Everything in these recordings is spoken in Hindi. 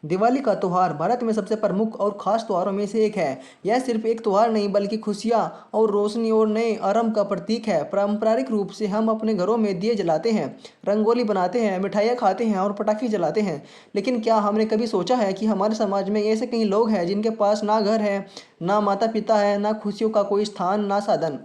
दिवाली का त्यौहार भारत में सबसे प्रमुख और खास त्योहारों में से एक है। यह सिर्फ एक त्यौहार नहीं बल्कि खुशियाँ और रोशनी और नए आरंभ का प्रतीक है। पारंपरिक रूप से हम अपने घरों में दिए जलाते हैं, रंगोली बनाते हैं, मिठाइयाँ खाते हैं और पटाखे जलाते हैं। लेकिन क्या हमने कभी सोचा है कि हमारे समाज में ऐसे कई लोग हैं जिनके पास ना घर है, ना माता पिता है, ना खुशियों का कोई स्थान, ना साधन।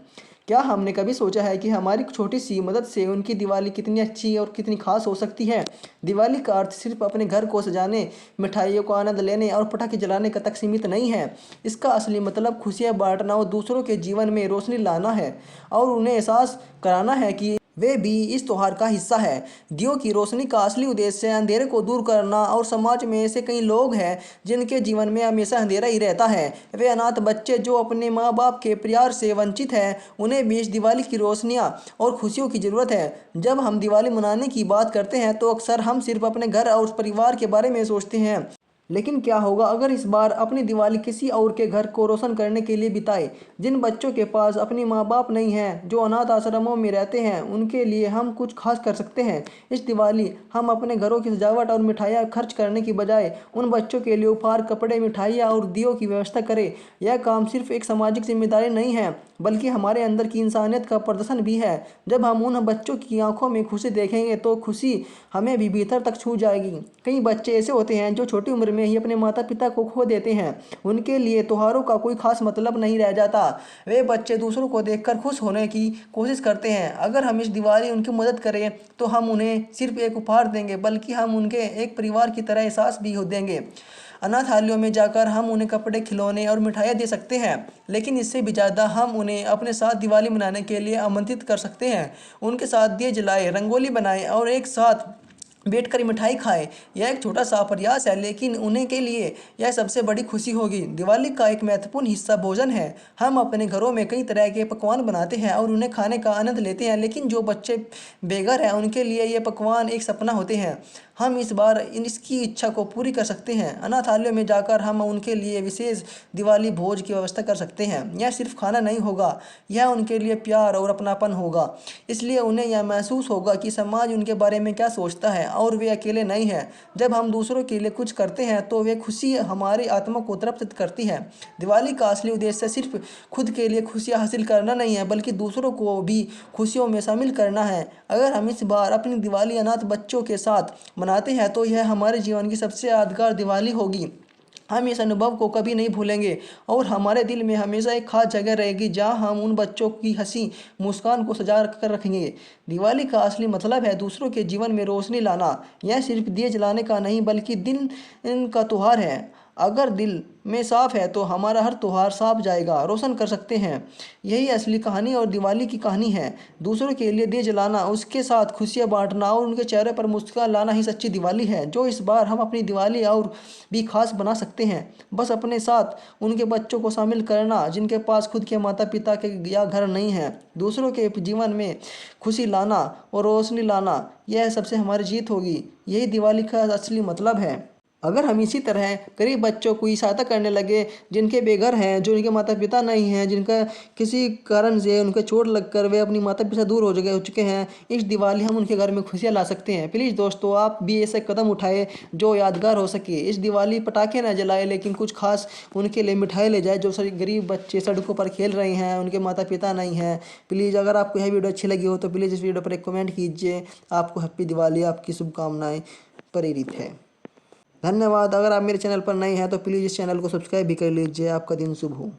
क्या हमने कभी सोचा है कि हमारी छोटी सी मदद से उनकी दिवाली कितनी अच्छी और कितनी खास हो सकती है। दिवाली का अर्थ सिर्फ अपने घर को सजाने, मिठाइयों को आनंद लेने और पटाखे जलाने का तक सीमित नहीं है। इसका असली मतलब खुशियाँ बांटना और दूसरों के जीवन में रोशनी लाना है और उन्हें एहसास कराना है कि वे भी इस त्योहार का हिस्सा है। दियों की रोशनी का असली उद्देश्य अंधेरे को दूर करना और समाज में ऐसे कई लोग हैं जिनके जीवन में हमेशा अंधेरा ही रहता है। वे अनाथ बच्चे जो अपने माँ बाप के प्यार से वंचित हैं, उन्हें भी इस दिवाली की रोशनियाँ और खुशियों की ज़रूरत है। जब हम दिवाली मनाने की बात करते हैं तो अक्सर हम सिर्फ अपने घर और उस परिवार के बारे में सोचते हैं। लेकिन क्या होगा अगर इस बार अपनी दिवाली किसी और के घर को रोशन करने के लिए बिताए। जिन बच्चों के पास अपनी माँ बाप नहीं हैं, जो अनाथ आश्रमों में रहते हैं, उनके लिए हम कुछ खास कर सकते हैं। इस दिवाली हम अपने घरों की सजावट और मिठाइयाँ खर्च करने की बजाय उन बच्चों के लिए उपहार, कपड़े, मिठाइयाँ और दियों की व्यवस्था करें। यह काम सिर्फ एक सामाजिक जिम्मेदारी नहीं है बल्कि हमारे अंदर की इंसानियत का प्रदर्शन भी है। जब हम उन बच्चों की आंखों में खुशी देखेंगे तो खुशी हमें भी भीतर तक छू जाएगी। कई बच्चे ऐसे होते हैं जो छोटी उम्र में ही अपने माता पिता को खो देते हैं। उनके लिए त्योहारों का कोई खास मतलब नहीं रह जाता। वे बच्चे दूसरों को देखकर खुश होने की कोशिश करते हैं। अगर हम इस दिवाली उनकी मदद करें तो हम उन्हें सिर्फ एक उपहार देंगे बल्कि हम उनके एक परिवार की तरह एहसास भी हो देंगे। अनाथालयों में जाकर हम उन्हें कपड़े, खिलौने और मिठाइयाँ दे सकते हैं। लेकिन इससे भी ज़्यादा हम उन्हें अपने साथ दिवाली मनाने के लिए आमंत्रित कर सकते हैं। उनके साथ दिए जलाएं, रंगोली बनाएं और एक साथ बैठकर मिठाई खाएं। यह एक छोटा सा प्रयास है लेकिन उन्हें के लिए यह सबसे बड़ी खुशी होगी। दिवाली का एक महत्वपूर्ण हिस्सा भोजन है। हम अपने घरों में कई तरह के पकवान बनाते हैं और उन्हें खाने का आनंद लेते हैं। लेकिन जो बच्चे बेघर हैं उनके लिए ये पकवान एक सपना होते हैं। हम इस बार इसकी इच्छा को पूरी कर सकते हैं। अनाथालयों में जाकर हम उनके लिए विशेष दिवाली भोज की व्यवस्था कर सकते हैं। यह सिर्फ खाना नहीं होगा, यह उनके लिए प्यार और अपनापन होगा। इसलिए उन्हें यह महसूस होगा कि समाज उनके बारे में क्या सोचता है और वे अकेले नहीं हैं। जब हम दूसरों के लिए कुछ करते हैं तो वे खुशी हमारी आत्मा को तृप्त करती है। दिवाली का असली उद्देश्य सिर्फ खुद के लिए खुशियाँ हासिल करना नहीं है बल्कि दूसरों को भी खुशियों में शामिल करना है। अगर हम इस बार अपनी दिवाली अनाथ बच्चों के साथ मनाते हैं तो यह हमारे जीवन की सबसे यादगार दिवाली होगी। हम इस अनुभव को कभी नहीं भूलेंगे और हमारे दिल में हमेशा एक खास जगह रहेगी जहां हम उन बच्चों की हंसी मुस्कान को सजा कर रखेंगे। दिवाली का असली मतलब है दूसरों के जीवन में रोशनी लाना। यह सिर्फ दिए जलाने का नहीं बल्कि दिन का त्यौहार है। अगर दिल में साफ है तो हमारा हर त्यौहार साफ जाएगा, रोशन कर सकते हैं। यही असली कहानी और दिवाली की कहानी है। दूसरों के लिए दिए जलाना, उसके साथ खुशियाँ बांटना और उनके चेहरे पर मुस्कान लाना ही सच्ची दिवाली है जो इस बार हम अपनी दिवाली और भी खास बना सकते हैं। बस अपने साथ उनके बच्चों को शामिल करना जिनके पास खुद के माता पिता के या घर नहीं है। दूसरों के जीवन में खुशी लाना और रोशनी लाना, यह सबसे हमारी जीत होगी। यही दिवाली का असली मतलब है। अगर हम इसी तरह गरीब बच्चों की सहायता करने लगे जिनके बेघर हैं, जो उनके माता पिता नहीं हैं, जिनका किसी कारण से उनके चोट लगकर वे अपनी माता पिता दूर हो चुके हैं, इस दिवाली हम उनके घर में खुशियाँ ला सकते हैं। प्लीज़ दोस्तों, आप भी ऐसे कदम उठाए जो यादगार हो सके। इस दिवाली पटाखे ना जलाए लेकिन कुछ खास उनके लिए मिठाई ले जाए। जो सारे गरीब बच्चे सड़कों पर खेल रहे हैं, उनके माता पिता नहीं हैं। प्लीज़ अगर आपको यह वीडियो अच्छी लगी हो तो प्लीज़ इस वीडियो पर एक कमेंट कीजिए। आपको हैप्पी दिवाली, आपकी शुभकामनाएँ प्रेरित है। धन्यवाद। अगर आप मेरे चैनल पर नए हैं तो प्लीज़ इस चैनल को सब्सक्राइब भी कर लीजिए। आपका दिन शुभ हो।